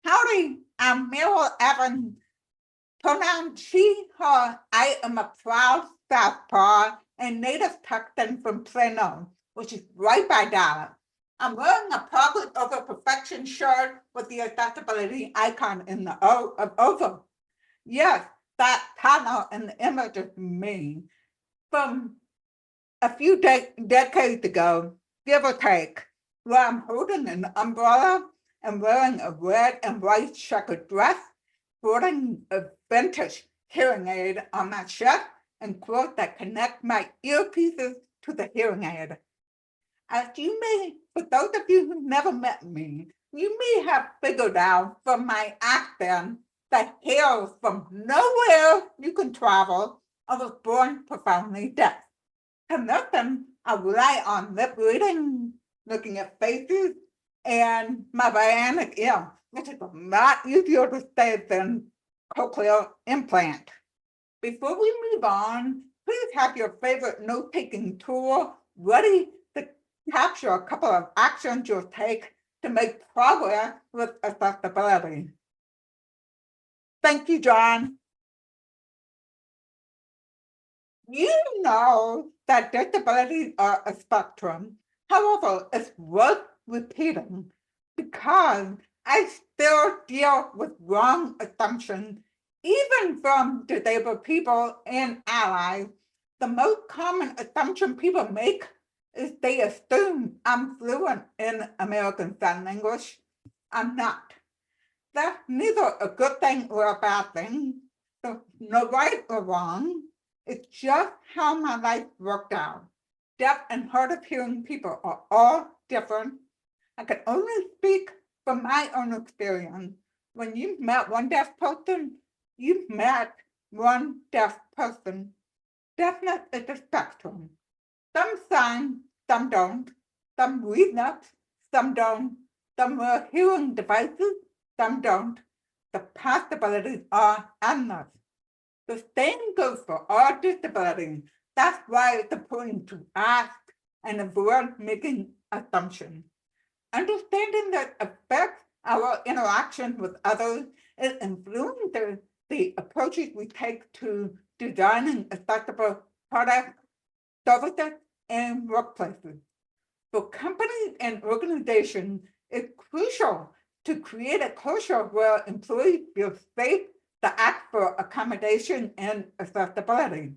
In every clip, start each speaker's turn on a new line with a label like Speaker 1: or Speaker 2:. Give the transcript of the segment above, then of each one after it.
Speaker 1: Howdy, I'm Mary Evans, pronoun she, her. I am a proud Southpaw and native Texan from Plano, which is right by Dallas. I'm wearing a Progress Over Perfection shirt with the accessibility icon in the O of over. Yes, that panel in the image is me. From a few decades ago, give or take, where I'm holding an umbrella and wearing a red and white checkered dress, sporting a vintage hearing aid on my chest, and clothes that connect my earpieces to the hearing aid. As you may, for those of you who never met me, you may have figured out from my accent that hails from nowhere you can travel. I was born profoundly deaf. To nothing, I rely on lip reading, looking at faces, and my bionic ear, which is a lot easier to say than cochlear implant. Before we move on, please have your favorite note-taking tool ready to capture a couple of actions you'll take to make progress with accessibility. Thank you, John. You know that disabilities are a spectrum. However, it's worth repeating because I still deal with wrong assumptions, even from disabled people and allies. The most common assumption people make is they assume I'm fluent in American Sign Language. I'm not. That's neither a good thing or a bad thing. So no right or wrong. It's just how my life worked out. Deaf and hard of hearing people are all different. I can only speak from my own experience. When you've met one deaf person, you've met one deaf person. Deafness is a spectrum. Some sign, some don't. Some read notes, some don't. Some wear hearing devices, some don't. The possibilities are endless. The same goes for all disabilities. That's why it's important to ask and avoid making assumptions. Understanding that affects our interaction with others, it influences the approaches we take to designing accessible products, services, and workplaces. For companies and organizations, it's crucial to create a culture where employees feel safe to ask for accommodation and accessibility.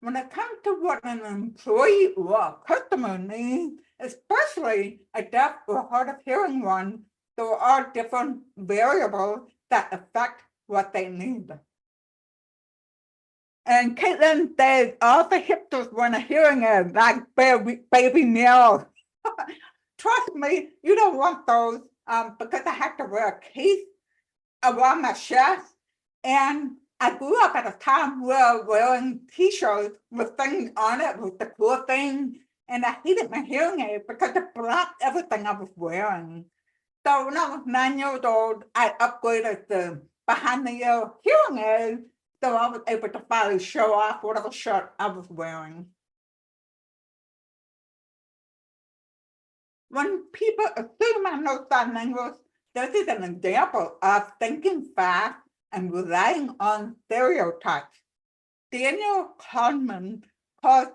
Speaker 1: When it comes to what an employee or a customer needs, especially a deaf or hard of hearing one, there are different variables that affect what they need. And Caitlin says all the hipsters want a hearing aid, like baby nails. Trust me, you don't want those because I have to wear a case around my chest. And I grew up at a time where wearing t-shirts with things on it was the cool thing. And I hated my hearing aid because it blocked everything I was wearing. So when I was 9 years old, I upgraded the behind the ear hearing aid so I was able to finally show off whatever shirt I was wearing. When people assume I know sign language, this is an example of thinking fast and relying on stereotypes. Daniel Kahneman calls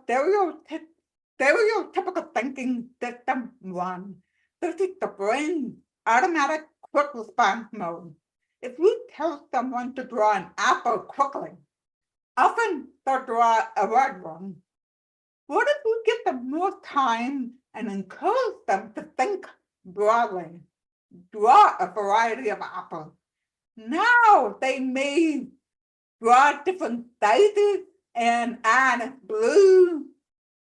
Speaker 1: stereotypical thinking system one. This is the brain's automatic quick response mode. If we tell someone to draw an apple quickly, often they'll draw a red one. What if we give them more time and encourage them to think broadly, draw a variety of apples? Now they may draw different sizes and add blue,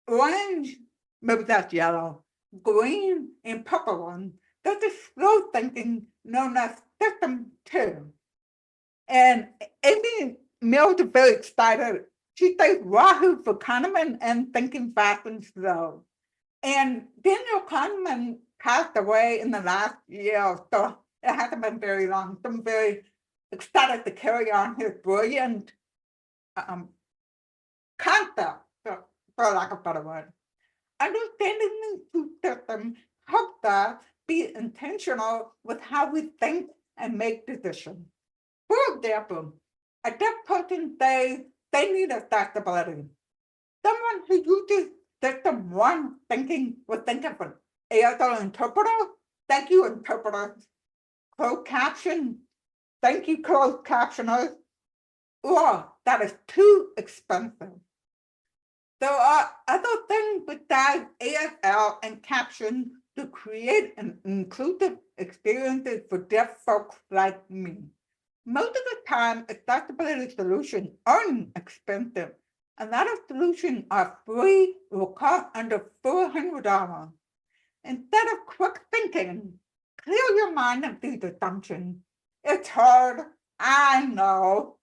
Speaker 1: orange, maybe that's yellow, green, and purple ones. That's a slow thinking known as system two. And Amy Mills is very excited. She says Wahoo for Kahneman and thinking fast and slow. And Daniel Kahneman passed away in the last year, so it hasn't been very long. So I'm very excited to carry on his brilliant concept, for lack of a better word. Understanding the system helps us be intentional with how we think and make decisions. For example, a deaf person says they need accessibility. Someone who uses system one thinking will think of an ASL interpreter. Thank you, interpreters. Closed caption. Thank you, closed captioners. Or that is too expensive. There are other things besides ASL and caption to create an inclusive experiences for deaf folks like me. Most of the time, accessibility solutions aren't expensive. A lot of solutions are free or cost under $400. Instead of quick thinking, clear your mind of these assumptions. It's hard, I know.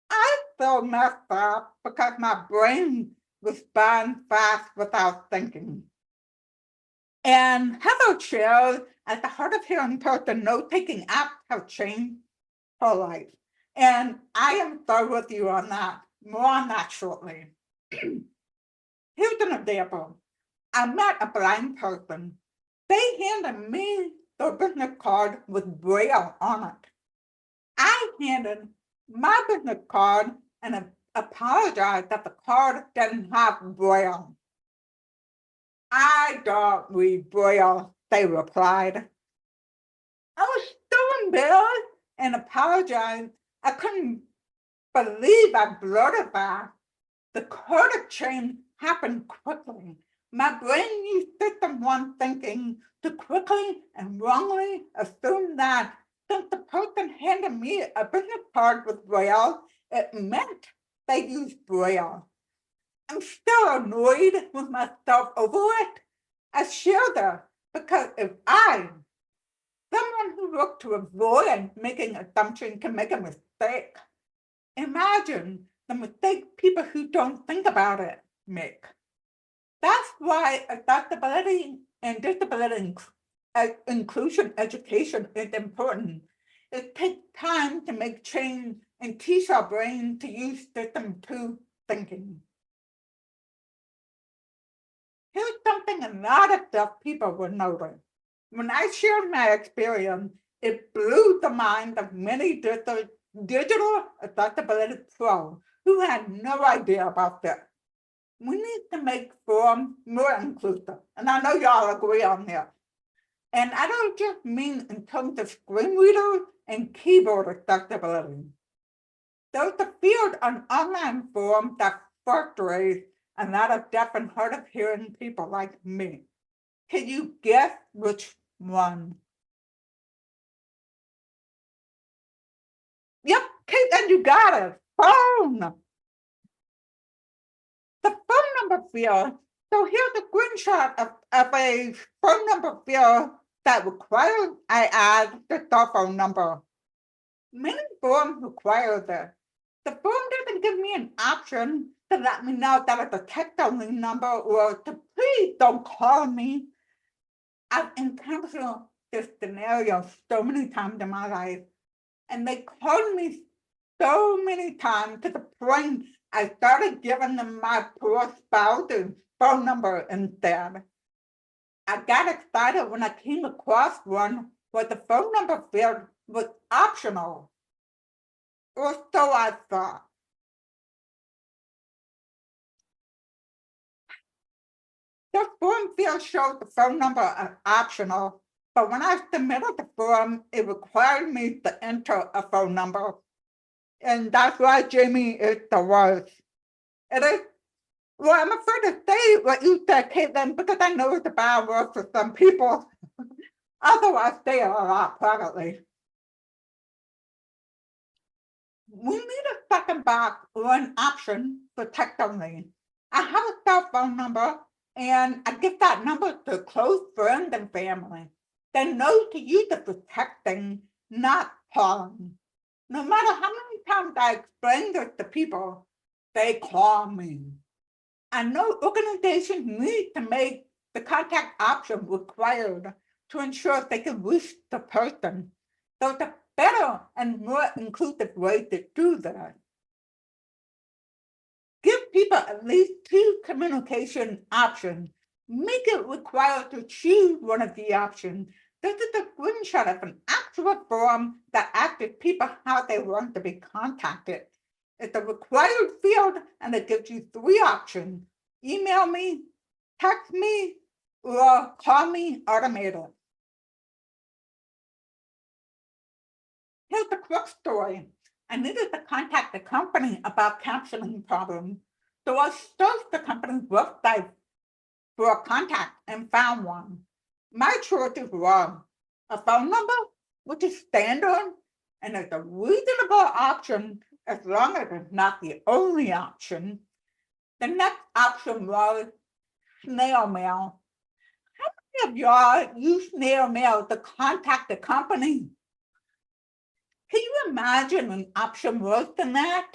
Speaker 1: I feel messed up because my brain responds fast without thinking. And Heather shares, at the Hard of Hearing person, note-taking app have changed her life. And I am so with you on that. More on that shortly. Here's an example. I met a blind person. They handed me their business card with Braille on it. I handed my business card and apologized that the card didn't have Braille. I don't read Braille, they replied. I was so embarrassed and apologized. I couldn't believe I blurted that. The code change happened quickly. My brain used system one thinking to quickly and wrongly assume that since the person handed me a business card with Braille, it meant they used Braille. I'm still annoyed with myself over it. I share that because if someone who looked to avoid making assumptions, can make a mistake, imagine the mistake people who don't think about it make. That's why accessibility and disability inclusion education is important. It takes time to make change and teach our brain to use system two thinking. Here's something a lot of deaf people will notice. When I shared my experience, it blew the mind of many digital accessibility pros who had no idea about this. We need to make forums more inclusive, and I know y'all agree on this. And I don't just mean in terms of screen readers and keyboard accessibility. There's a field on online forums that frustrates a lot of deaf and hard of hearing people like me. Can you guess which one? Yep, Caitlin, you got it. Phone. The phone number field. So here's a screenshot of a phone number field that requires I add the cell phone number. Many forms require this. The form doesn't give me an option to let me know that it's a text-only number or to please don't call me. I've encountered this scenario so many times in my life, and they called me so many times to the point I started giving them my poor spouse's phone number instead. I got excited when I came across one where the phone number field was optional. Or so I thought. The form field showed the phone number as optional, but when I submitted the form, it required me to enter a phone number. And that's why Jamie is the worst. It is, well, I'm afraid to say what you said, Caitlin, because I know it's a bad word for some people. Otherwise, they are a lot privately. We need a second box or an option for text only. I have a cell phone number and I give that number to close friends and family. They know to use it for texting, not calling. No matter how many times I explain this to people, they call me. I know organizations need to make the contact option required to ensure they can reach the person. So the better and more inclusive way to do that. Give people at least two communication options. Make it required to choose one of the options. This is a screenshot of an actual form that asks people how they want to be contacted. It's a required field and it gives you three options: email me, text me, or call me automated. Here's the quick story. I needed to contact the company about captioning problem. So I searched the company's website for a contact and found one. My choices were a phone number, which is standard and is a reasonable option as long as it's not the only option. The next option was snail mail. How many of y'all use snail mail to contact the company? Can you imagine an option worse than that?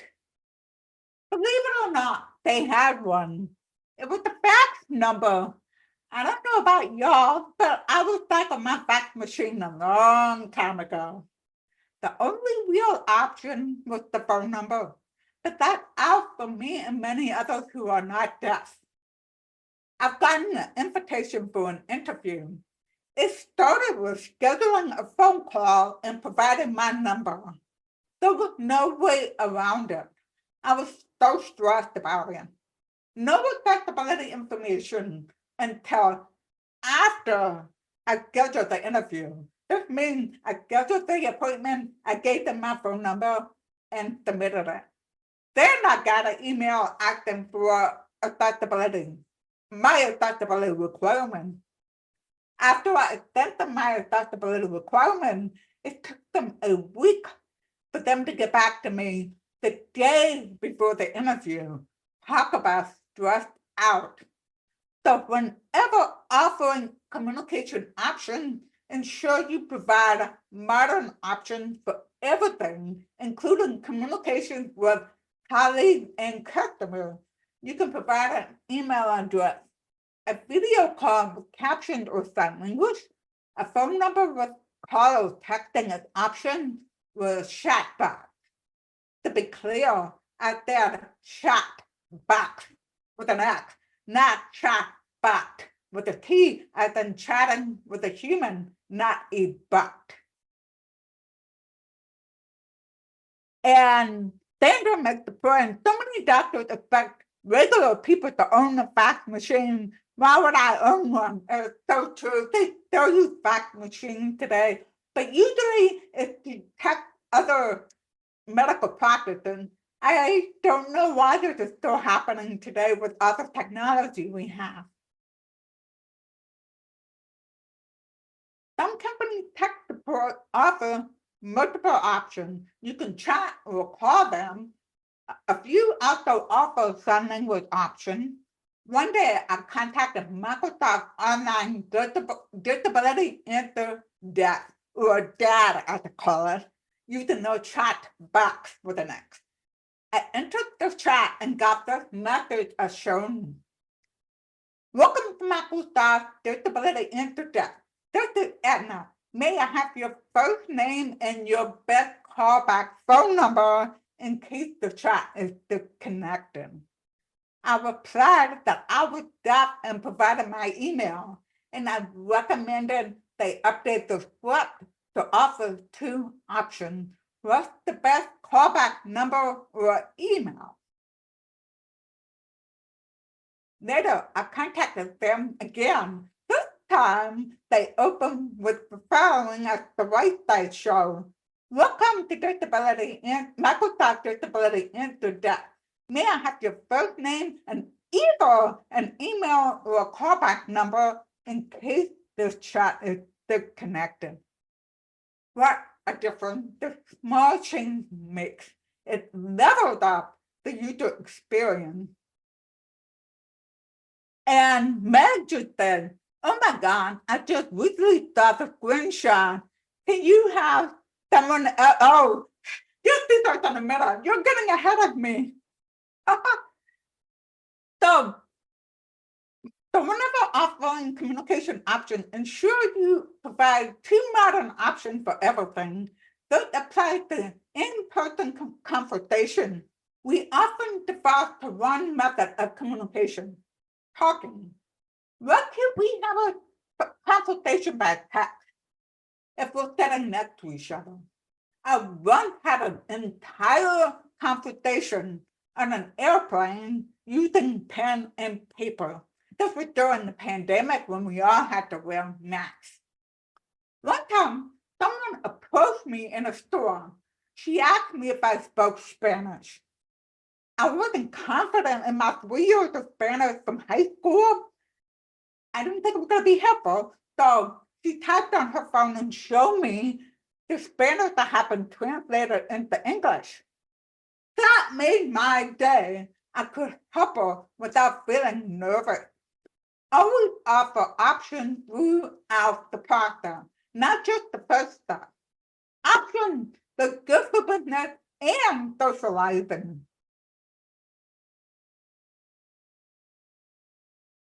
Speaker 1: Believe it or not, they had one. It was the fax number. I don't know about y'all, but I was back on my fax machine a long time ago. The only real option was the phone number, but that's out for me and many others who are not deaf. I've gotten an invitation for an interview. It started with scheduling a phone call and providing my number. There was no way around it. I was so stressed about it. No accessibility information until after I scheduled the interview. This means I scheduled the appointment, I gave them my phone number and submitted it. Then I got an email asking for accessibility, my accessibility requirement. After I sent them my accessibility requirement, it took them a week for them to get back to me the day before the interview. Talk about stressed out. So whenever offering communication options, ensure you provide modern options for everything, including communication with colleagues and customers. You can provide an email address, a video call with captioned or sign language, a phone number with call or texting as option with chat box. To be clear, I said chat box with an X, not chat bot with a T as in chatting with a human, not a bot. And Sandra makes the point, so many doctors expect regular people to own a fax machine. Why would I own one? It's so true. They still use fax machines today, but usually it's to detect other medical practices. I don't know why this is still happening today with other technology we have. Some companies tech support offer multiple options. You can chat or call them. A few also offer sign language option. One day I contacted Microsoft Online Disability Answer Desk, or DAD as I call it, using their chat box with an X. I entered the chat and got this message as shown. Welcome to Microsoft Disability Answer Desk. This is Edna. May I have your first name and your best callback phone number in case the chat is disconnected? I replied that I was deaf and provided my email, and I recommended they update the script to offer two options. What's the best callback number or email? Later, I contacted them again. This time, they opened with the following as the right side shows. Welcome to Disability and Microsoft Disability Answer Desk. May I have your first name and either an email or a callback number in case this chat is disconnected? What a difference this small change makes. It levels up the user experience. And Meg just said, oh my God, I just recently saw the screenshot. Can you have someone, oh, just these are in the middle. You're getting ahead of me. So whenever offering communication options, ensure you provide two modern options for everything. This applies to in-person conversation. We often default to one method of communication, talking. What if we have a consultation by text? if we're sitting next to each other. I once had an entire conversation on an airplane using pen and paper. This was during the pandemic when we all had to wear masks. One time, someone approached me in a store. She asked me if I spoke Spanish. I wasn't confident in my 3 years of Spanish from high school. I didn't think it was going to be helpful. So she typed on her phone and showed me the Spanish that had been translated into English. That made my day. I could help her without feeling nervous. Always offer options throughout the process, not just the first step. Options that's good for business and socializing.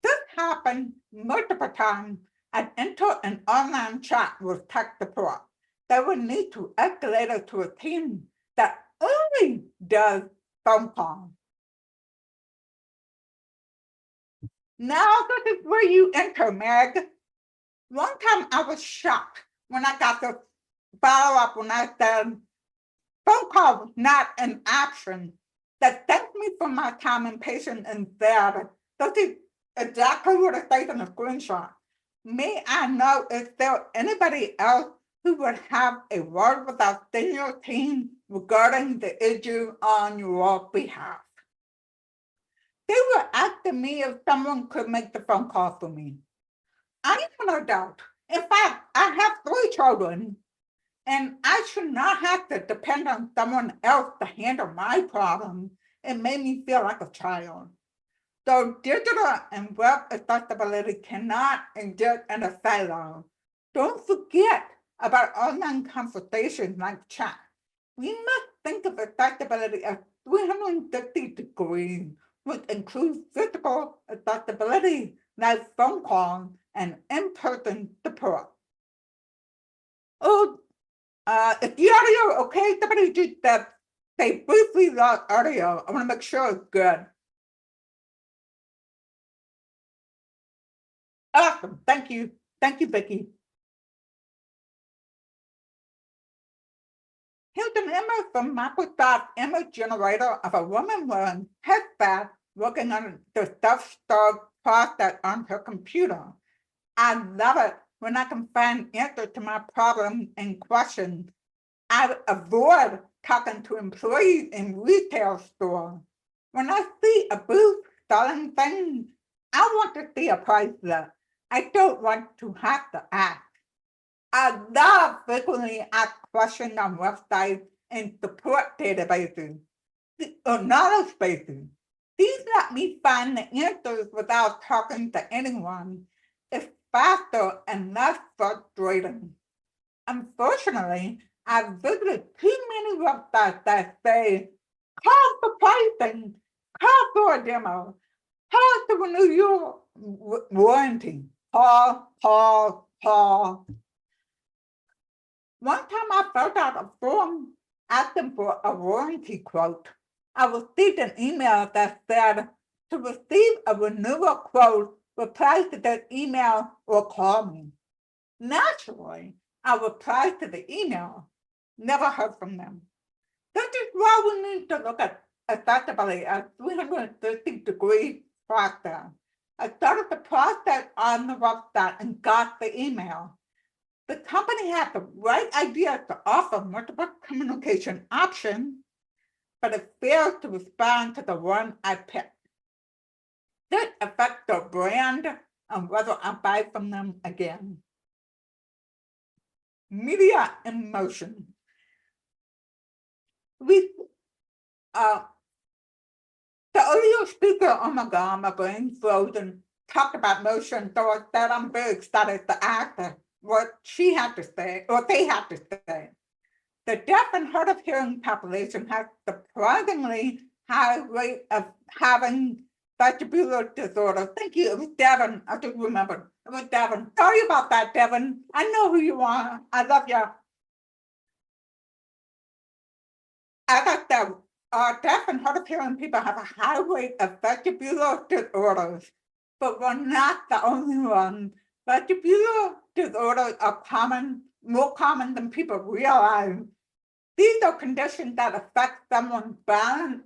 Speaker 1: This happened multiple times. I'd enter an online chat with tech support. They would need to escalate it to a team that only does phone calls. Now this is where you enter, Meg. One time I was shocked when I got the follow-up when I said phone call was not an option. That thanked me for my time and patience and said, this is exactly what it says in the screenshot. May I know if there anybody else who would have a word with our senior team regarding the issue on your behalf? They were asking me if someone could make the phone call for me. I am an adult. In fact, I have 3 children, and I should not have to depend on someone else to handle my problem. It made me feel like a child. So digital and web accessibility cannot exist in a silo. Don't forget about online conversations like chat. We must think of accessibility as 360 degrees, which includes physical accessibility like phone calls and in-person support. Oh, is the audio okay? Somebody just say briefly lost audio. I want to make sure it's good. Awesome. Thank you. Thank you, Vicki. Here's an image from Microsoft image generator of a woman wearing headband working on the self-start process on her computer. I love it when I can find answers to my problem and questions. I avoid talking to employees in retail stores. When I see a booth selling things, I want to see a price list. I don't want to have to ask. I love frequently asked questions on websites and support databases or knowledge bases. These let me find the answers without talking to anyone. It's faster and less frustrating. Unfortunately, I've visited too many websites that say, call for pricing, call for a demo, call to renew your warranty, call. One time I filled out a form asking for a warranty quote. I received an email that said, to receive a renewal quote, reply to that email or call me. Naturally, I replied to the email, never heard from them. This is why we need to look at accessibility as 360-degree process. I started the process on the website and got the email. The company had the right idea to offer multiple communication options, but it failed to respond to the one I picked. This affects their brand and whether I buy from them again. Media in motion. The earlier speaker, oh my God, my brain's frozen, talked about motion, so I said I'm very excited to ask her what she had to say, or they had to say. The deaf and hard of hearing population has surprisingly high rate of having vestibular disorder. Thank you. It was Devin. I just remembered. It was Devin. Sorry about that, Devin. I know who you are. I love you. As I said, deaf and hard of hearing people have a high rate of vestibular disorders, but we're not the only one. Vestibular disorders are more common than people realize. These are conditions that affect someone's balance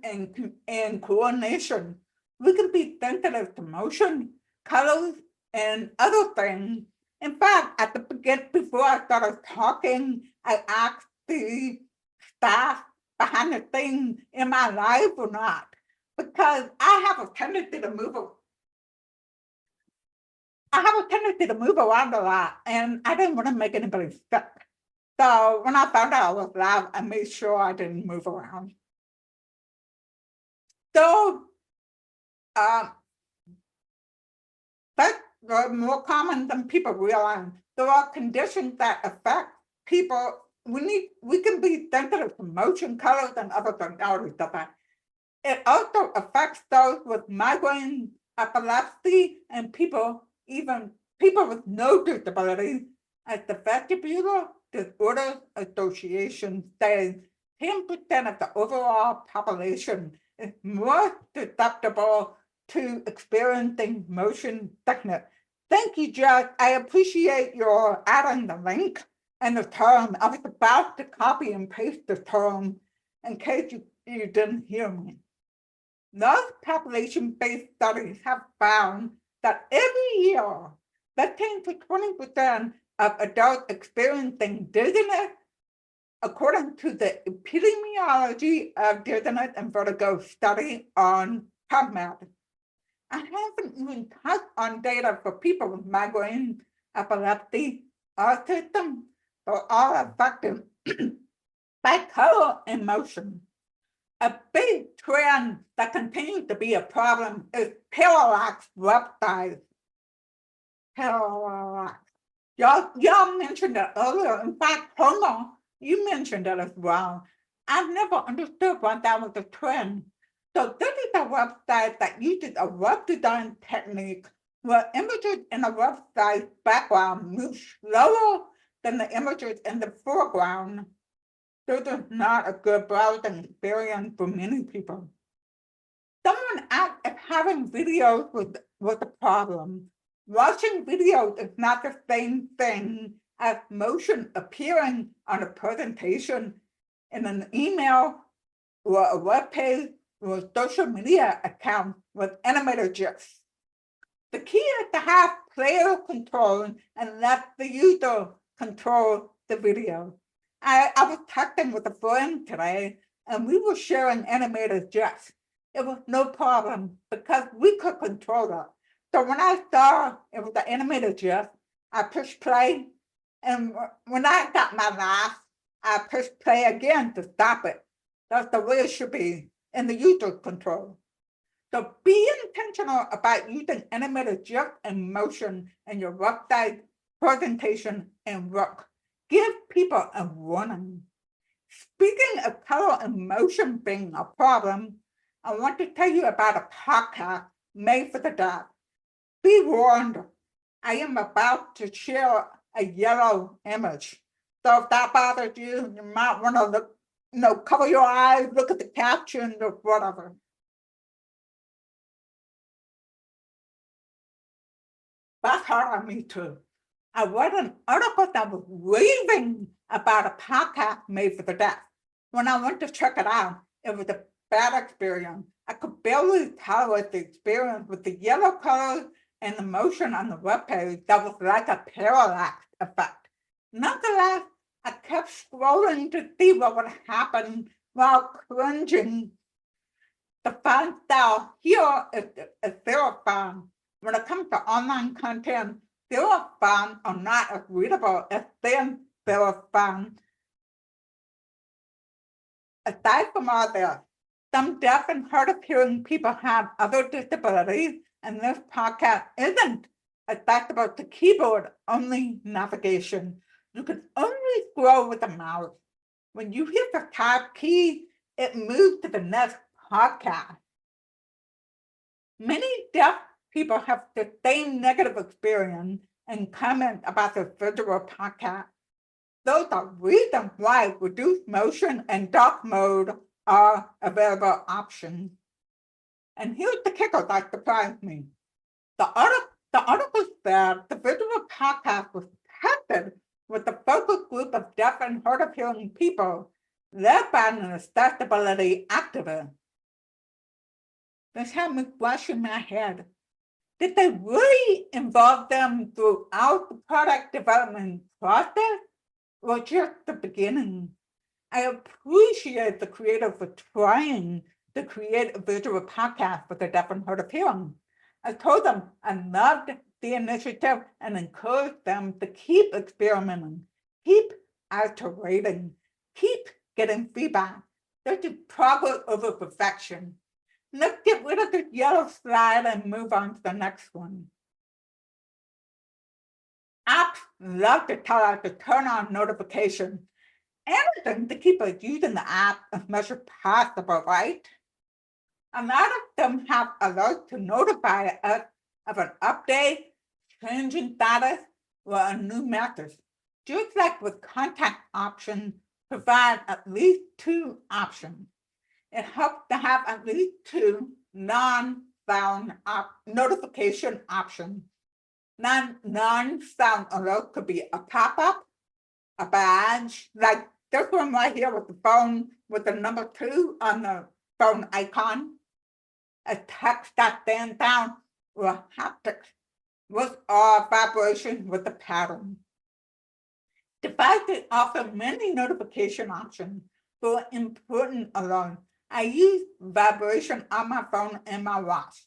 Speaker 1: and coordination. We can be sensitive to motion, colors, and other things. In fact, at the beginning, before I started talking, I asked the staff behind the scenes, am I live or not? Because I have a tendency to move around a lot, and I didn't want to make anybody sick. So when I found out I was live, I made sure I didn't move around. So that's more common than people realize. There are conditions that affect people. We can be sensitive to motion, colors, and other things. I already said that. It also affects those with migraine, epilepsy, and even people with no disability, as the Vestibular Disorders Association says 10% of the overall population is more susceptible to experiencing motion sickness. Thank you, Jess. I appreciate your adding the link and the term. I was about to copy and paste the term in case you didn't hear me. Most population-based studies have found that every year, 15 to 20% of adults experiencing dizziness, according to the Epidemiology of Dizziness and Vertigo study on PubMed. I haven't even touched on data for people with migraine, epilepsy, autism, or all affected by color and motion. A big trend that continues to be a problem is parallax websites. Parallax. Y'all mentioned it earlier. In fact, Homer, you mentioned it as well. I've never understood why that was a trend. So this is a website that uses a web design technique where images in a website background move slower than the images in the foreground. This is not a good browsing experience for many people. Someone asked if having videos was a problem. Watching videos is not the same thing as motion appearing on a presentation, in an email, or a web page, or a social media account with animated GIFs. The key is to have player control and let the user control the video. I was texting with a friend today, and we were sharing animated GIFs. It was no problem because we could control it. So when I saw it was the animated GIF, I pushed play, and when I got my laugh, I pushed play again to stop it. That's the way it should be in the user control. So be intentional about using animated GIF and motion in your website, presentation, and work. Give people a warning. Speaking of color and motion being a problem, I want to tell you about a podcast made for the deaf. Be warned, I am about to share a yellow image. So if that bothers you, you might want to look, cover your eyes, look at the caption or whatever. That's hard on me too. I read an article that was raving about a podcast made for the deaf. When I went to check it out, it was a bad experience. I could barely tell what the experience with the yellow colors and the motion on the webpage that was like a parallax effect. Nonetheless, I kept scrolling to see what would happen while cringing. The font style here is serif font. When it comes to online content, serif fonts are not as readable as thin serif fonts. Aside from all this, some deaf and hard of hearing people have other disabilities, and this podcast isn't accessible to keyboard-only navigation. You can only scroll with the mouse. When you hit the tab key, it moves to the next podcast. Many deaf people have the same negative experience and comment about the visual podcast. Those are reasons why reduced motion and dark mode are available options. And here's the kicker that surprised me. The article said the visual podcast was tested with a focus group of deaf and hard of hearing people led by an accessibility activist. This had me question my head. Did they really involve them throughout the product development process or just the beginning? I appreciate the creator for trying to create a visual podcast for the deaf and hard of hearing. I told them I loved the initiative and encouraged them to keep experimenting, keep iterating, keep getting feedback. There's progress over perfection. Let's get rid of this yellow slide and move on to the next one. Apps love to tell us to turn on notifications. Anything to keep us using the app as much as possible, right? A lot of them have alerts to notify us of an update, changing status, or a new message. Just like with contact options, provide at least two options. It helps to have at least two non-sound notification options. Non-sound alert could be a pop-up, a badge, like this one right here with the phone with the number 2 on the phone icon, a text that stands down, or haptics with our vibration with the pattern. Devices offer many notification options for important alerts. I use vibration on my phone and my watch.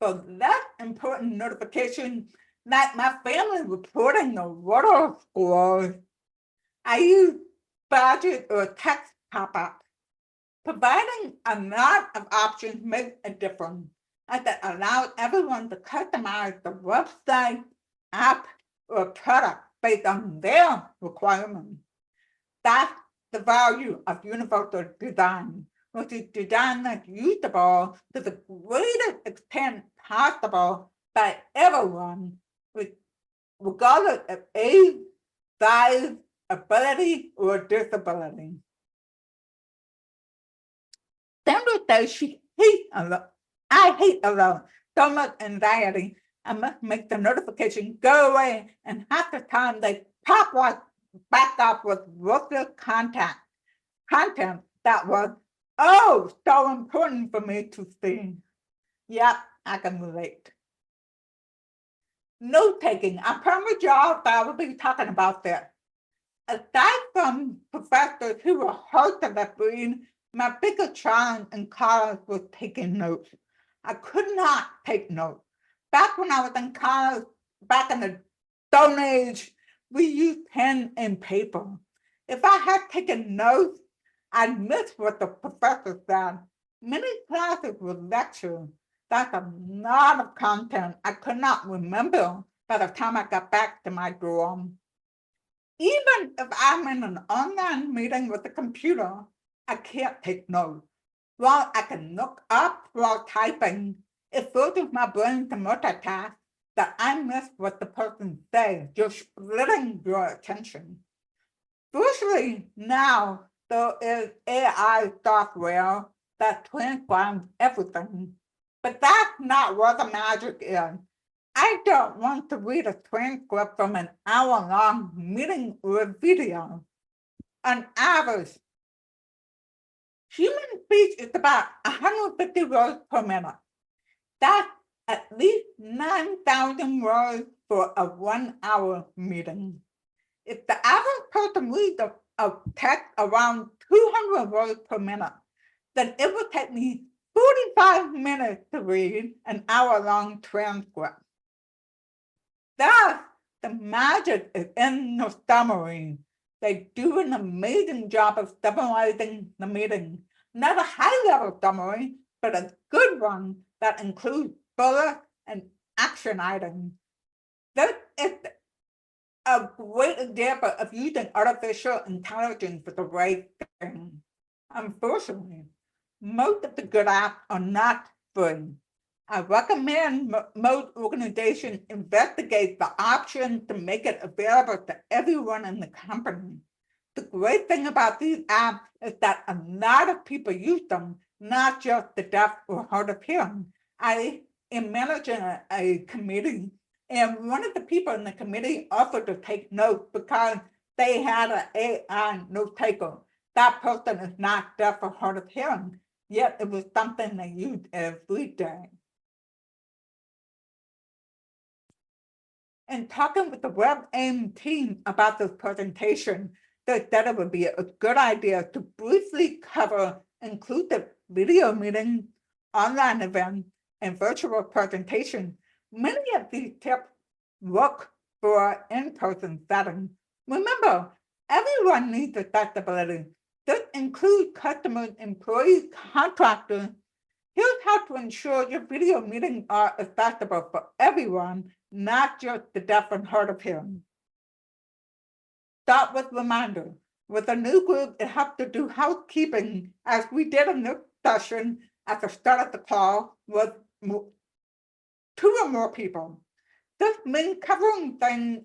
Speaker 1: For less important notifications, like my family reporting the water scores, I use badges or text pop-ups. Providing a lot of options makes a difference, as it allows everyone to customize the website, app, or product based on their requirements. That's the value of universal design, which is design that's usable to the greatest extent possible by everyone, regardless of age, size, ability, or disability. Sandra says she hates alone. I hate alone. So much anxiety. I must make the notification go away, and half the time they pop right back up with worthless content that was so important for me to see. Yep, I can relate. Note taking. I promised y'all that I will be talking about that. Aside from professors who were hard to left read, my biggest challenge in college was taking notes. I could not take notes. Back when I was in college, back in the Stone Age, we used pen and paper. If I had taken notes, I'd miss what the professor said. Many classes were lectures. That's a lot of content I could not remember by the time I got back to my dorm. Even if I'm in an online meeting with a computer, I can't take notes. While I can look up while typing, it forces my brain to multitask that I miss what the person says, just splitting your attention. Fortunately, now there is AI software that transcribes everything, but that's not where the magic is. I don't want to read a transcript from an hour-long meeting or video. On average, human speech is about 150 words per minute. That's at least 9,000 words for a 1-hour meeting. If the average person reads a text around 200 words per minute, then it would take me 45 minutes to read an hour-long transcript. Thus, the magic is in the summary. They do an amazing job of summarizing the meeting. Not a high-level summary, but a good one that includes bullets and action items. This is a great example of using artificial intelligence for the right thing. Unfortunately, most of the good apps are not free. I recommend most organizations investigate the option to make it available to everyone in the company. The great thing about these apps is that a lot of people use them, not just the deaf or hard of hearing. I am managing a committee And one of the people in the committee offered to take notes because they had an AI note taker. That person is not deaf or hard of hearing, yet it was something they used every day. And talking with the WebAIM team about this presentation, they said it would be a good idea to briefly cover inclusive video meetings, online events, and virtual presentations. Many of these tips work for in-person settings. Remember, everyone needs accessibility. This includes customers, employees, contractors. Here's how to ensure your video meetings are accessible for everyone, not just the deaf and hard of hearing. Start with reminders. With a new group, it helps to do housekeeping, as we did in this session at the start of the call with 2 or more people. This means covering things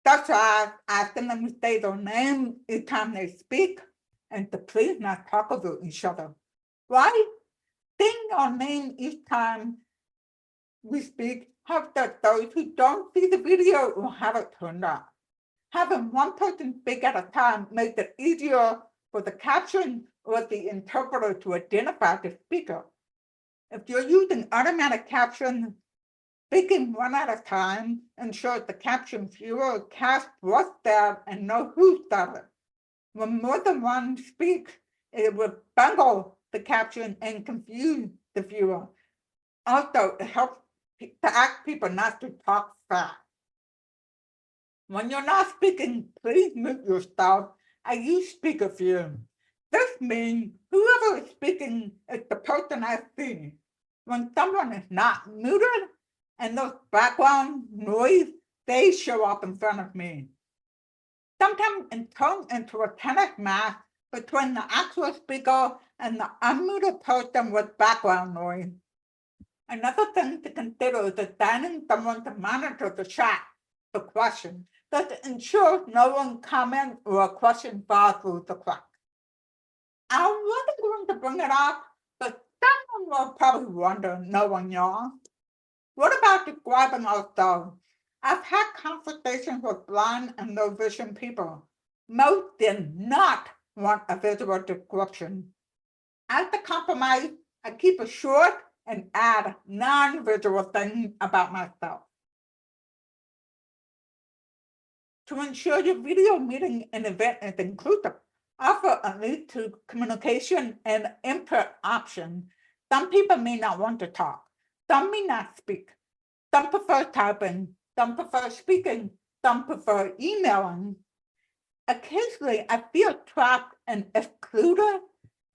Speaker 1: such as asking them to say their name each time they speak and to please not talk over each other. Right? Saying our name each time we speak helps that those who don't see the video will have it turned on. Having one person speak at a time makes it easier for the caption or the interpreter to identify the speaker. If you're using automatic captions, speaking one at a time ensures the caption viewer catch what's said and know who said it. When more than one speaks, it will bungle the caption and confuse the viewer. Also, it helps to ask people not to talk fast. When you're not speaking, please mute yourself and use speakerphone. This means whoever is speaking is the person I see. When someone is not muted and there's background noise, they show up in front of me. Sometimes it turns into a tennis match between the actual speaker and the unmuted person with background noise. Another thing to consider is assigning someone to monitor the chat for questions that ensures no one comments or a question falls through the cracks. I wasn't going to bring it up, but someone will probably wonder, knowing y'all. What about describing ourselves? I've had conversations with blind and low vision people. Most did not want a visual description. As a compromise, I keep it short and add non-visual things about myself. To ensure your video meeting and event is inclusive, offer a link to communication and input option. Some people may not want to talk. Some may not speak. Some prefer typing. Some prefer speaking. Some prefer emailing. Occasionally, I feel trapped and excluded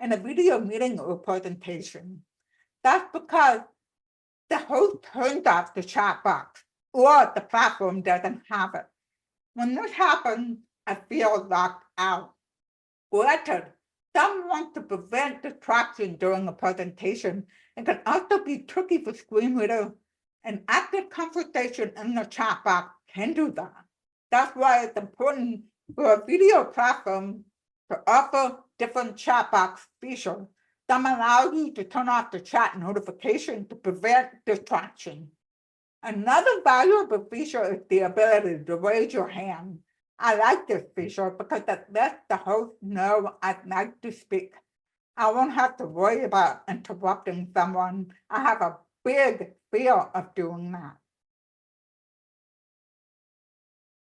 Speaker 1: in a video meeting or presentation. That's because the host turns off the chat box or the platform doesn't have it. When this happens, I feel locked out. Granted, some want to prevent distraction during a presentation. It can also be tricky for screen readers. An active conversation in the chat box can do that. That's why it's important for a video platform to offer different chat box features. Some allow you to turn off the chat notification to prevent distraction. Another valuable feature is the ability to raise your hand. I like this feature because it lets the host know I'd like to speak. I won't have to worry about interrupting someone. I have a big fear of doing that.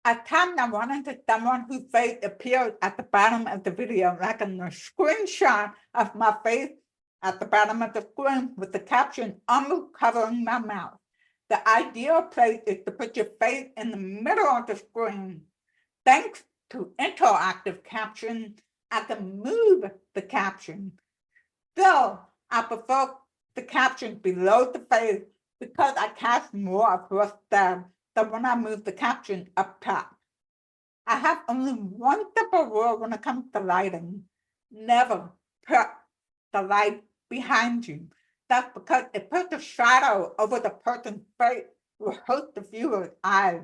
Speaker 1: At times, I run into someone whose face appears at the bottom of the video, like in the screenshot of my face at the bottom of the screen with the caption almost covering my mouth. The ideal place is to put your face in the middle of the screen. Thanks to interactive caption, I can move the caption. Still, I prefer the caption below the face because I catch more of what's said than when I move the caption up top. I have only one simple rule when it comes to lighting. Never put the light behind you. That's because it puts a shadow over the person's face will hurt the viewer's eyes.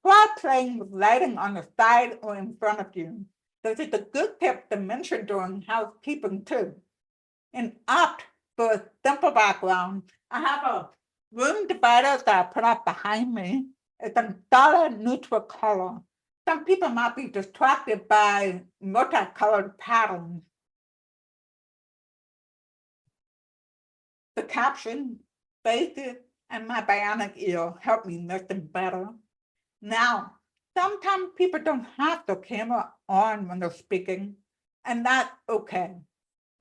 Speaker 1: Try playing with lighting on the side or in front of you. This is a good tip to mention during housekeeping too. And opt for a simple background. I have a Room divider that I put up behind me is a dollar neutral color. Some people might be distracted by multicolored patterns. The caption, faces, and my bionic ear help me listen better. Now, sometimes people don't have the camera on when they're speaking, and that's okay.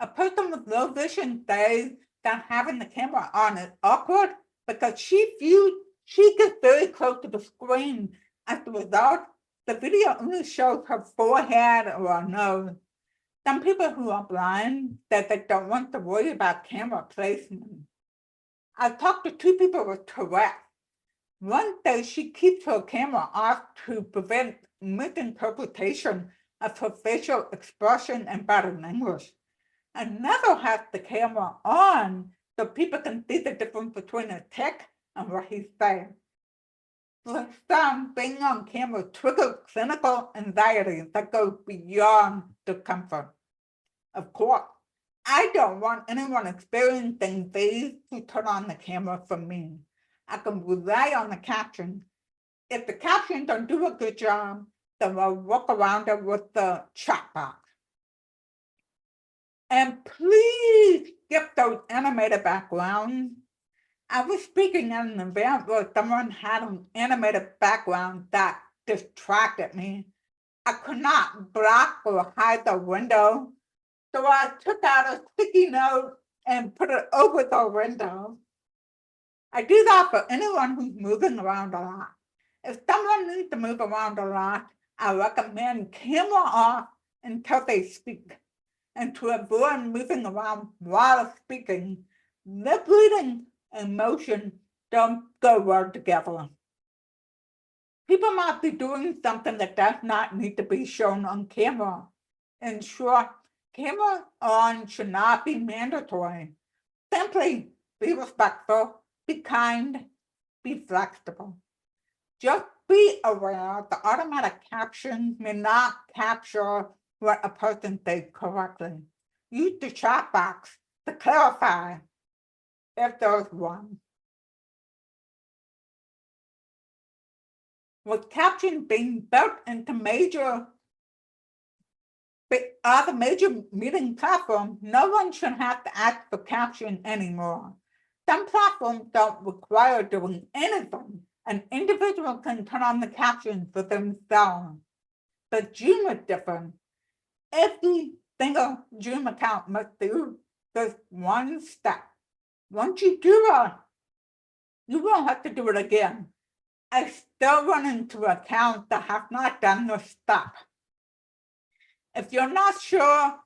Speaker 1: A person with low vision says that having the camera on is awkward because she gets very close to the screen. As a result, the video only shows her forehead or her nose. Some people who are blind that they don't want to worry about camera placement. I've talked to two people with Tourette's. One says she keeps her camera off to prevent misinterpretation of her facial expression and body language. Another has the camera on so people can see the difference between a text and what he's saying. For some, being on camera triggers clinical anxiety that goes beyond discomfort. Of course, I don't want anyone experiencing these to turn on the camera for me. I can rely on the caption. If the caption don't do a good job, then I'll work around it with the chat box. And please skip those animated backgrounds. I was speaking at an event where someone had an animated background that distracted me. I could not block or hide the window, so I took out a sticky note and put it over the window. I do that for anyone who's moving around a lot. If someone needs to move around a lot, I recommend camera off until they speak. And to avoid moving around while speaking, lip reading and motion don't go well together. People might be doing something that does not need to be shown on camera. In short, camera on should not be mandatory. Simply be respectful, be kind, be flexible. Just be aware the automatic caption may not capture what a person says correctly. Use the chat box to clarify if there's one. With captions being built into other major meeting platforms, no one should have to ask for caption anymore. Some platforms don't require doing anything. An individual can turn on the caption for themselves. But Zoom is different. Every single Zoom account must do this one step. Once you do it, you won't have to do it again. I still run into accounts that have not done this step. If you're not sure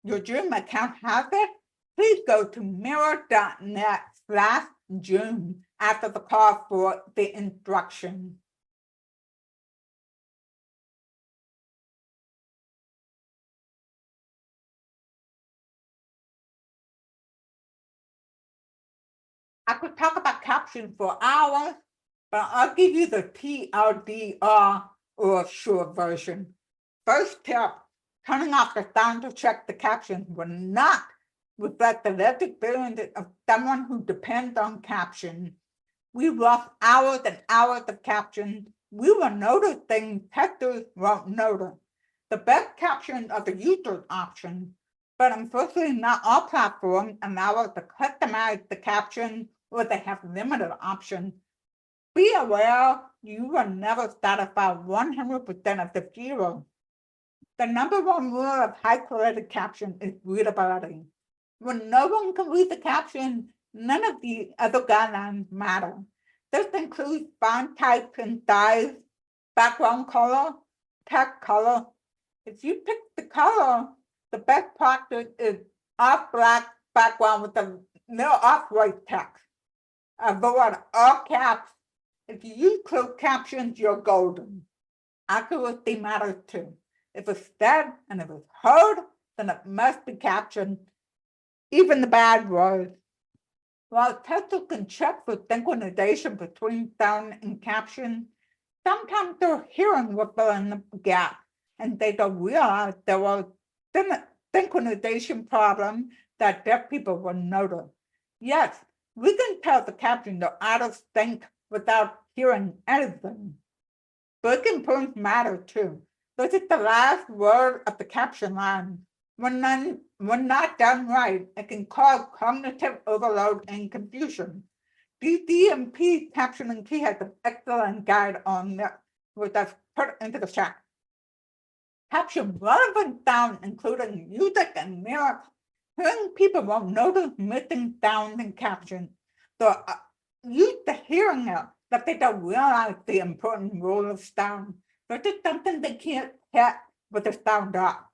Speaker 1: your Zoom account has it, please go to mirror.net/Zoom after the call for the instructions. I could talk about captions for hours, but I'll give you the TLDR or short version. First tip, turning off the sound to check the captions will not reflect the lived experience of someone who depends on captions. We watch hours and hours of captions. We will notice things testers won't notice. The best captions are the user option, but unfortunately not all platforms allow us to customize the caption or they have limited options. Be aware you will never satisfy 100% of the zero. The number one rule of high quality caption is readability. When no one can read the caption, none of the other guidelines matter. This includes font type and size, background color, text color. If you pick the color, the best practice is off black background with a little off-white text. Avoid all caps. If you use closed captions, you're golden. Accuracy matters too. If it's said and if it's heard, then it must be captioned, even the bad words. While testers can check for synchronization between sound and caption, sometimes their hearing will fill in the gap and they don't realize there was synchronization problem that deaf people will notice. Yes, We can tell the caption the artists think without hearing anything. Breaking points matter too. This is the last word of the caption line. When not done right, it can cause cognitive overload and confusion. DDMP captioning key has an excellent guide on that, which I've put into the chat. Caption relevant sound, including music and lyrics. Hearing people will notice missing sound in caption. So used to hearing it, that they don't realize the important role of sound. This is something they can't hit with the sound off.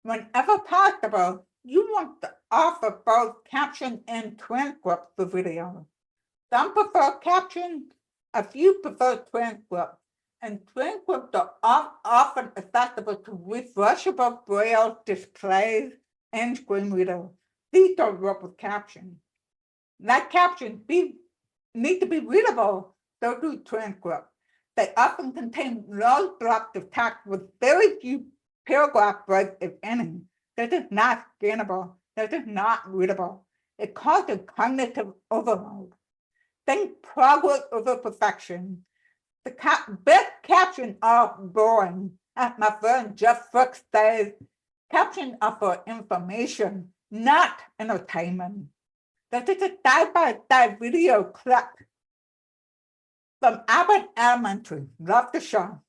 Speaker 1: Whenever possible, you want to offer both caption and transcript for video. Some prefer caption, a few prefer transcript, and transcripts are often accessible to refreshable braille displays and screen readers. These don't work with caption. That caption need to be readable, so do transcripts. They often contain large blocks of text with very few paragraph breaks, if any. This is not scannable. This is not readable. It causes cognitive overload. Think progress over perfection. The best captions are boring. As my friend Jeff Frick says, captions are for information, not entertainment. This is a side-by-side video clip from Abbott Elementary. Love the show.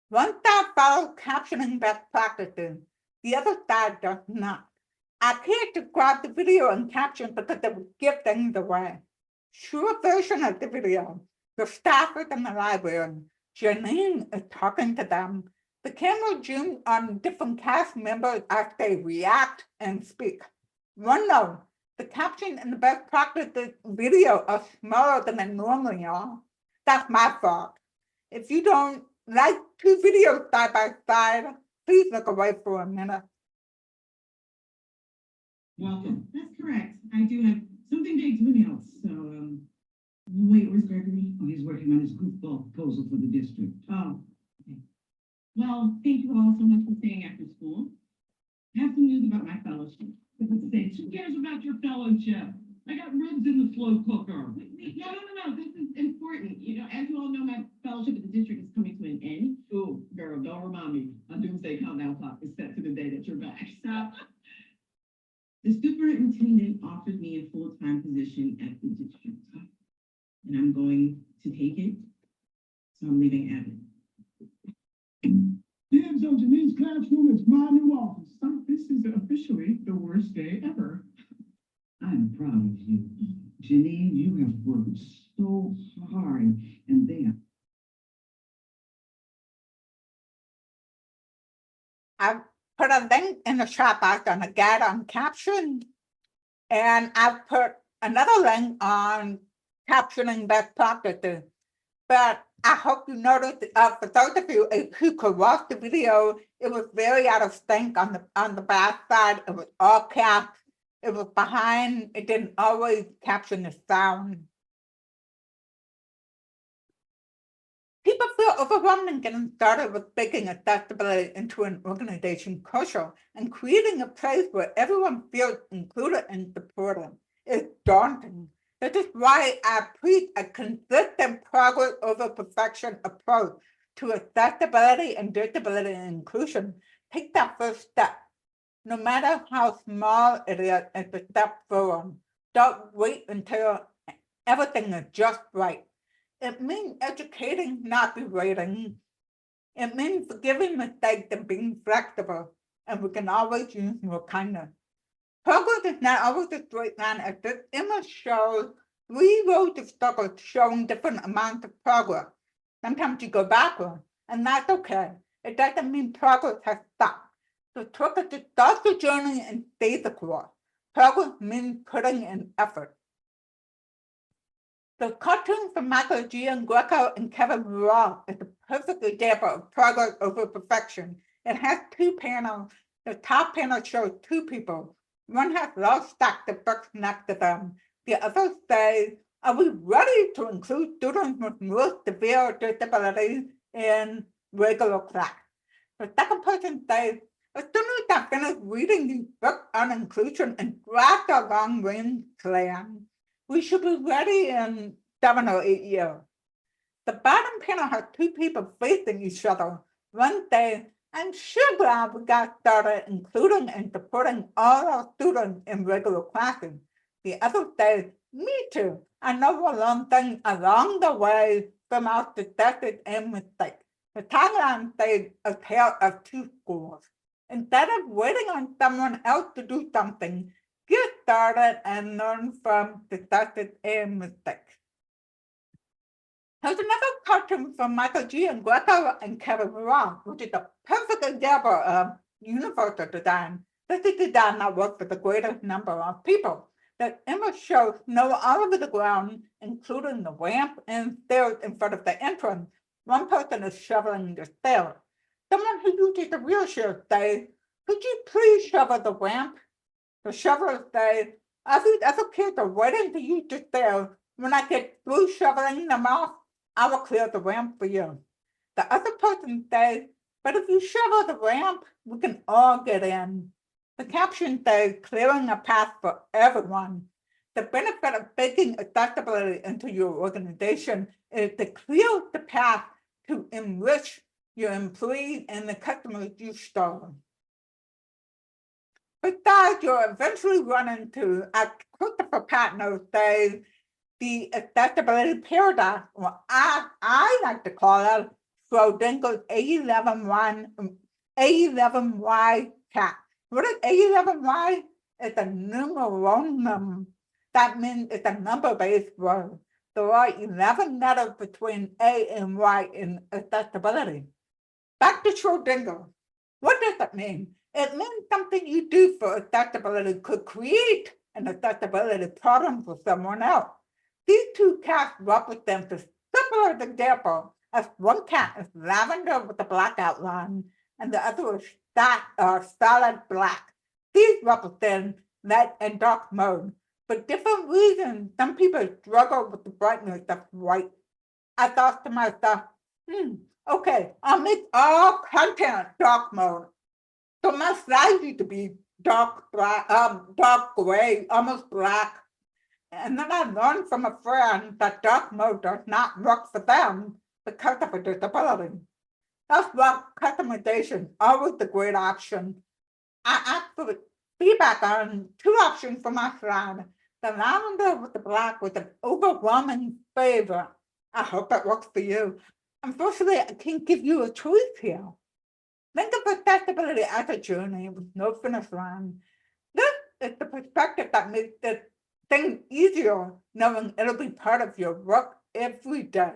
Speaker 1: One side follows captioning best practices, the other side does not. I can't describe the video in caption because it would give things away. Short version of the video. The staffers in the library. Janine is talking to them. The camera zooms on different cast members as they react and speak. One note, the caption in the best practices video are smaller than they normally are. That's my fault. If you don't like two videos side by side, please look away for a minute.
Speaker 2: Welcome. That's correct. I do have something to explain else. So, wait, where's Gregory? Oh, he's working on his goofball proposal for the district. Oh, okay. Well, thank you all so much for staying after school. I have some news about my fellowship. Who cares about your fellowship? I got ribs in the slow cooker. No. This is important. You know, as you all know, my fellowship at the district is coming to an end. Oh, girl, don't remind me. A doomsday countdown clock is set to the day that you're back. Stop. The superintendent offered me a full-time position at the district, and I'm going to take it. So I'm leaving Abbott.
Speaker 3: Dibs on Janine's classroom is my new office. This is officially the worst day ever.
Speaker 2: I'm proud of you. Janine, you have worked so hard, and they have.
Speaker 1: I've put a link in the chat box on a guide on caption, and I've put another link on captioning best practices. But I hope you noticed, for those of you who could watch the video, it was very out of sync on the back side. It was all caps. It was behind. It didn't always caption the sound. People feel overwhelmed in getting started with making accessibility into an organization crucial and creating a place where everyone feels included and supported. It's daunting. This is why I preach a consistent progress over perfection approach to accessibility and disability and inclusion. Take that first step. No matter how small it is, it's a step forward. Don't wait until everything is just right. It means educating, not berating. It means forgiving mistakes and being flexible, and we can always use more kindness. Progress is not always a straight line, as this image shows 3 rows of circles showing different amounts of progress. Sometimes you go backward, and that's okay. It doesn't mean progress has stopped. The trick is to start the journey and stay the course. Progress means putting in effort. The cartoon from Michael Giangreco and Kevin Roth is a perfect example of progress over perfection. It has 2 panels. The top panel shows 2 people. One has large stacks of books next to them. The other says, are we ready to include students with more severe disabilities in regular class? The second person says, as soon as I finish reading these books on inclusion and draft a long-range plan, We should be ready in 7 or 8 years. The bottom panel has two people facing each other. One day, I'm sure glad we got started including and supporting all our students in regular classes. The other day, me too. I know we learned things along the way from our successes and mistakes. The tagline says a tale of two schools. Instead of waiting on someone else to do something, get started and learn from successes and mistakes. Here's another cartoon from Michael G. and Greco and Kevin Ross, which is a perfect example of universal design. This is design that works for the greatest number of people. The image shows snow all over the ground, including the ramp and stairs in front of the entrance. One person is shoveling the stairs. Someone who uses a wheelchair says, "Could you please shovel the ramp?" The shoveler says, "As these other kids are waiting to use the stairs, when I get through shoveling them off, I will clear the ramp for you." The other person says, "But if you shovel the ramp, we can all get in." The caption says, "Clearing a path for everyone." The benefit of baking accessibility into your organization is to clear the path to enrich your employees and the customers you serve. Besides, you'll eventually run into, as Christopher Patno says, the accessibility paradox, or I like to call it Schrodinger's A11Y cat. What is A11Y? It's a numeronym. That means it's a number-based word. There are 11 letters between A and Y in accessibility. Back to Schrodinger. What does it mean? It means something you do for accessibility could create an accessibility problem for someone else. These two cats represent the simplest example, as one cat is lavender with a black outline, and the other is solid black. These represent light and dark mode. For different reasons, some people struggle with the brightness of white. I thought to myself, okay, I'll make all content dark mode. So my slides need to be dark black, dark gray, almost black. And then I learned from a friend that dark mode does not work for them because of a disability. That's why customization is always the great option. I asked for feedback on two options for my slide. The lavender with the black was an overwhelming favorite. I hope it works for you. Unfortunately, I can't give you a choice here. Think of accessibility as a journey with no finish line. This is the perspective that makes this thing easier, knowing it'll be part of your work every day.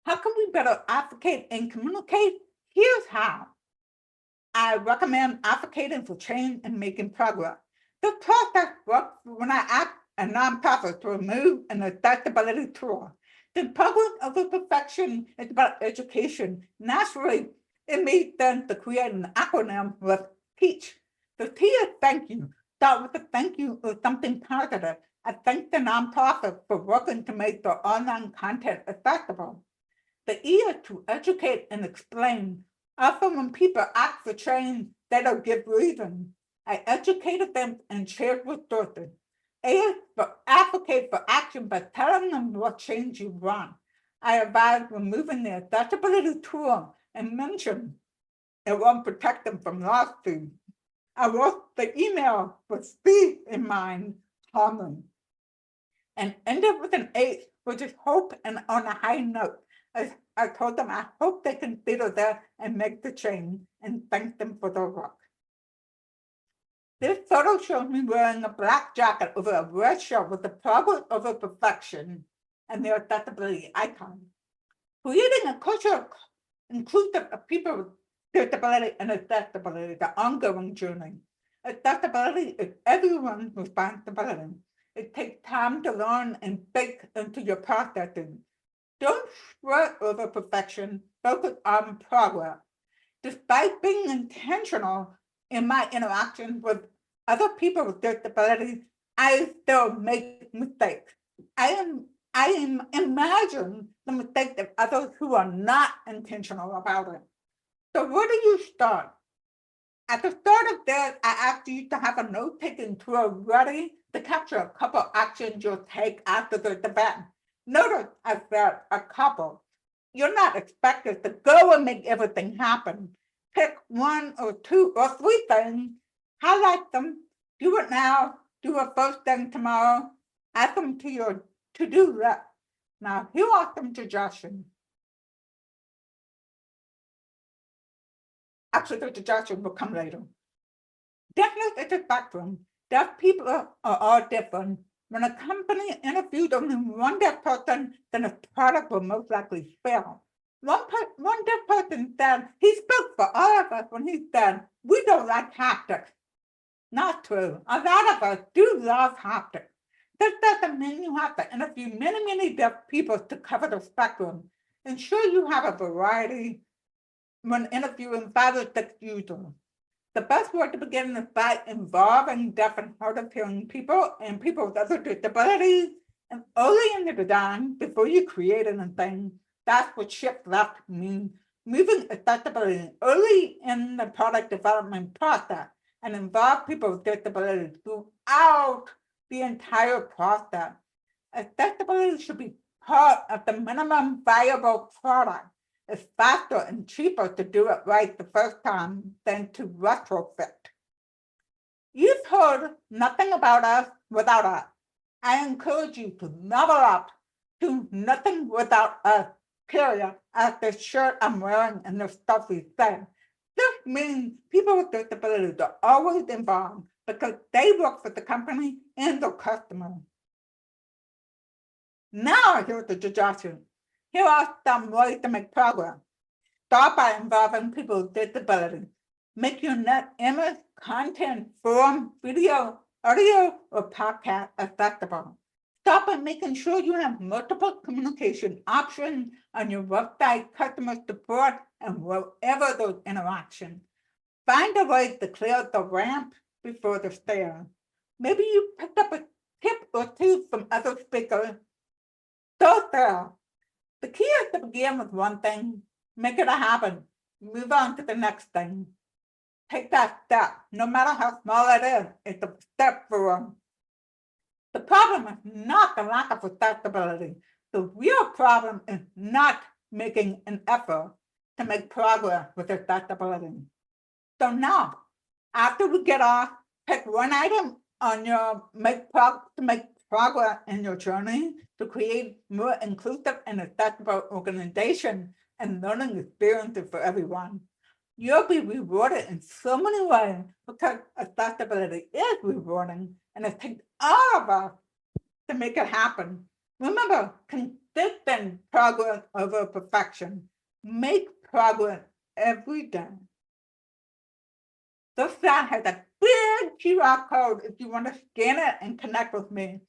Speaker 1: How can we better advocate and communicate? Here's how. I recommend advocating for change and making progress. The process works when I ask a nonprofit to remove an accessibility tool. The progress over perfection is about education. Naturally, it made sense to create an acronym with TEACH. The T is thank you. Start with a thank you or something positive. I thank the nonprofit for working to make the online content accessible. The E is to educate and explain. Often when people ask for change, they don't give reasons. I educated them and shared resources. A is for advocate for action by telling them what change you want. I advise removing the accessibility tool and mention it won't protect them from lawsuits. I wrote the email with speed in mind, Harmon, and ended with an 8, which is hope and on a high note. I told them I hope they consider that and make the change, and thank them for their work. This photo shows me wearing a black jacket over a red shirt with the progress over perfection and the accessibility icon. Creating a culture inclusive of people with disability and accessibility, the ongoing journey. Accessibility is everyone's responsibility. It takes time to learn and bake into your processes. Don't sweat over perfection, focus on progress. Despite being intentional in my interactions with other people with disabilities, I still make mistakes. I imagine the mistakes of others who are not intentional about it. So where do you start? At the start of this, I asked you to have a note-taking tool ready to capture a couple actions you'll take after the event. Notice I said a couple. You're not expected to go and make everything happen. Pick 1 or 2 or 3 things, highlight them, do it now, do it first thing tomorrow, add them to your to-do list. Now, here are some suggestions. Actually, the suggestion will come later. Definitely it's a spectrum. Deaf people are all different. When a company interviews only one deaf person, then the product will most likely fail. One deaf person said he spoke for all of us when he said, "We don't like haptics." Not true. A lot of us do love haptics. This doesn't mean you have to interview many deaf people to cover the spectrum. Ensure you have a variety when interviewing 5 or 6 users. The best way to begin is by involving deaf and hard of hearing people and people with other disabilities and early in the design before you create anything. That's what shift left means. Moving accessibility early in the product development process and involve people with disabilities throughout the entire process. Accessibility should be part of the minimum viable product. It's faster and cheaper to do it right the first time than to retrofit. You've heard nothing about us without us. I encourage you to level up to nothing without us, period, as the shirt I'm wearing and the stuff we say. This means people with disabilities are always involved because they work for the company and the customer. Now here's the suggestion. Here are some ways to make progress. Start by involving people with disabilities. Make your net image, content, form, video, audio, or podcast accessible. Start by making sure you have multiple communication options on your website, customer support, and wherever those interactions. Find a way to clear the ramp before the stairs. Maybe you picked up a tip or 2 from other speakers. So there. The key is to begin with one thing, make it a habit, move on to the next thing. Take that step, no matter how small it is, it's a step forward. The problem is not the lack of accessibility. The real problem is not making an effort to make progress with accessibility. So now, after we get off, pick one item on your to make progress in your journey to create more inclusive and accessible organization and learning experiences for everyone. You'll be rewarded in so many ways because accessibility is rewarding and it takes all of us to make it happen. Remember, consistent progress over perfection. Make progress every day. This site has a big QR code if you want to scan it and connect with me.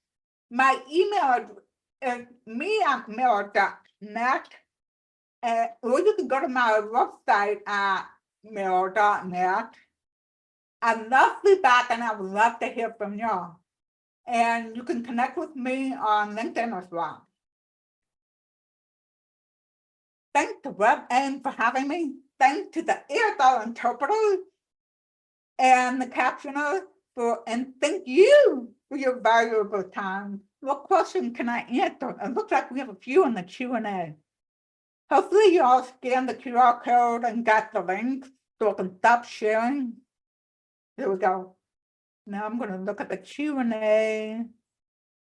Speaker 1: My email is me@mail.net, or you can go to my website at mail.net. I'd love feedback and I would love to hear from y'all. And you can connect with me on LinkedIn as well. Thanks to WebAIM for having me. Thanks to the ESL interpreters and the captioners and thank you for your valuable time. What question can I answer? It looks like we have a few in the Q&A. Hopefully you all scanned the QR code and got the link so I can stop sharing. There we go. Now I'm going to look at the Q&A.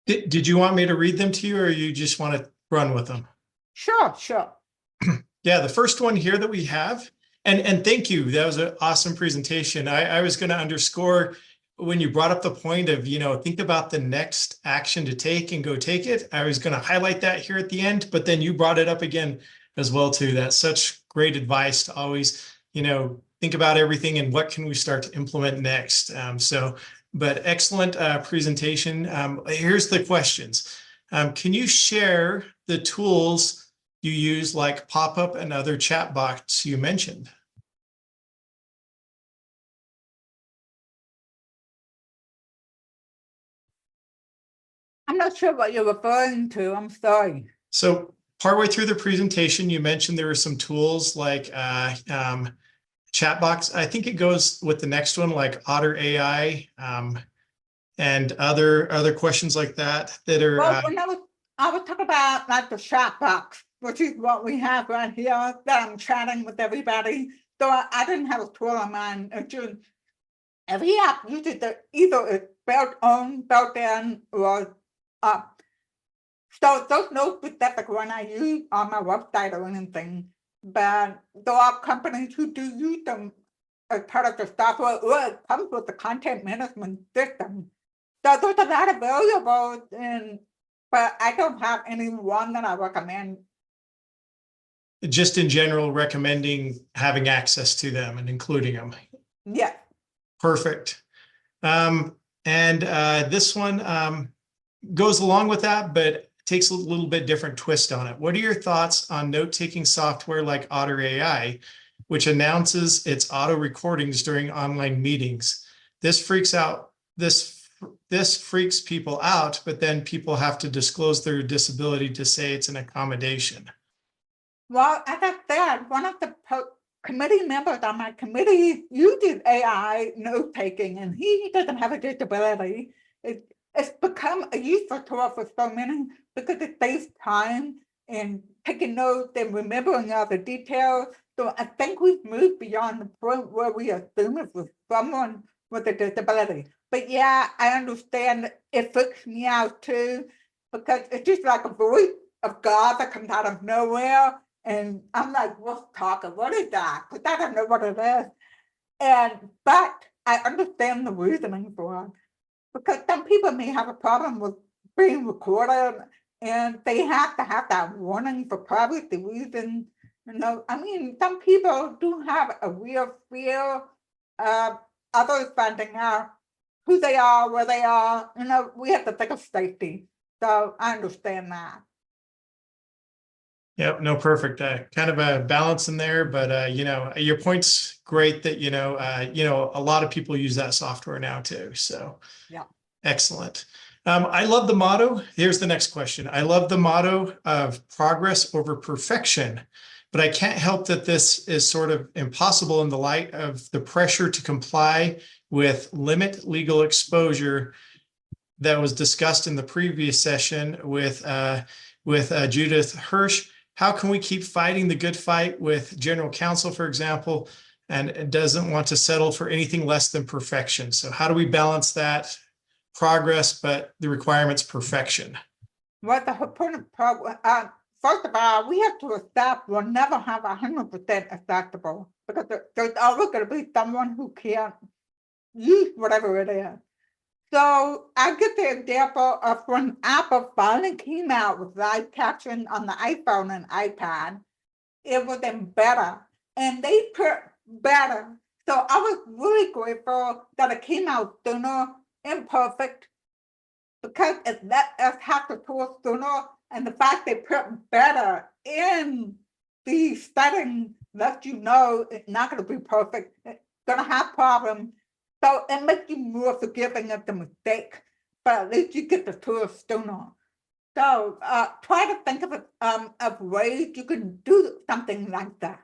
Speaker 4: Did you want me to read them to you or you just want to run with them?
Speaker 1: Sure.
Speaker 4: Yeah, the first one here that we have, and thank you. That was an awesome presentation. I was going to underscore when you brought up the point of, think about the next action to take and go take it. I was going to highlight that here at the end, but then you brought it up again as well too. That's such great advice to always, think about everything and what can we start to implement next. But excellent presentation. Here's the questions. Can you share the tools you use like pop-up and other chat bots you mentioned?
Speaker 1: I'm not sure what you're referring to. I'm sorry.
Speaker 4: So partway through the presentation, you mentioned there were some tools like chat box. I think it goes with the next one, like Otter AI. and other questions like that that are,
Speaker 1: Well, when I was talking about like the chat box, which is what we have right here, that I'm chatting with everybody. So I didn't have a tool on mine. It's just every app uses either it's built in, or so those no specific one I use on my website or anything. But there are companies who do use them as part of the software, or it comes with the content management system. So there's a lot of variables, but I don't have any one that I recommend.
Speaker 4: just in general recommending having access to them and including them.
Speaker 1: Yeah.
Speaker 4: Perfect. And this one goes along with that, but takes a little bit different twist on it. What are your thoughts on note-taking software like Otter AI, which announces its auto recordings during online meetings? This freaks people out, but then people have to disclose their disability to say it's an accommodation.
Speaker 1: Well, as I said, one of the committee members on my committee uses AI note taking, and he doesn't have a disability. It's become a useful tool for so many because it saves time in taking notes and remembering all the details. So I think we've moved beyond the point where we assume it was someone with a disability. But yeah, I understand it freaks me out too, because it's just like a voice of God that comes out of nowhere. And I'm like, what's talking? What is that? Because I don't know what it is. But I understand the reasoning for it. Because some people may have a problem with being recorded, and they have to have that warning for privacy reasons. I mean, some people do have a real fear of others finding out who they are, where they are. We have to think of safety. So I understand that.
Speaker 4: Yep, no, perfect. Kind of a balance in there, but your point's great that a lot of people use that software now too. So
Speaker 1: yeah,
Speaker 4: excellent. I love the motto. Here's the next question. I love the motto of progress over perfection, but I can't help that this is sort of impossible in the light of the pressure to comply with limit legal exposure that was discussed in the previous session with Judith Hirsch. How can we keep fighting the good fight with General Counsel, for example, and doesn't want to settle for anything less than perfection? So how do we balance that progress, but the requirement's perfection?
Speaker 1: Well, the important first of all, we have to establish we'll never have 100% acceptable, because there's always going to be someone who can't use whatever it is. So I get the example of when Apple finally came out with live caption on the iPhone and iPad. It was in beta, and they put better. So I was really grateful that it came out sooner, imperfect, because it let us have the tool sooner. And the fact they put better in the setting lets you know it's not going to be perfect. It's going to have problems. So it makes you more forgiving of the mistake, but at least you get the tool sooner. So try to think of ways you can do something like that.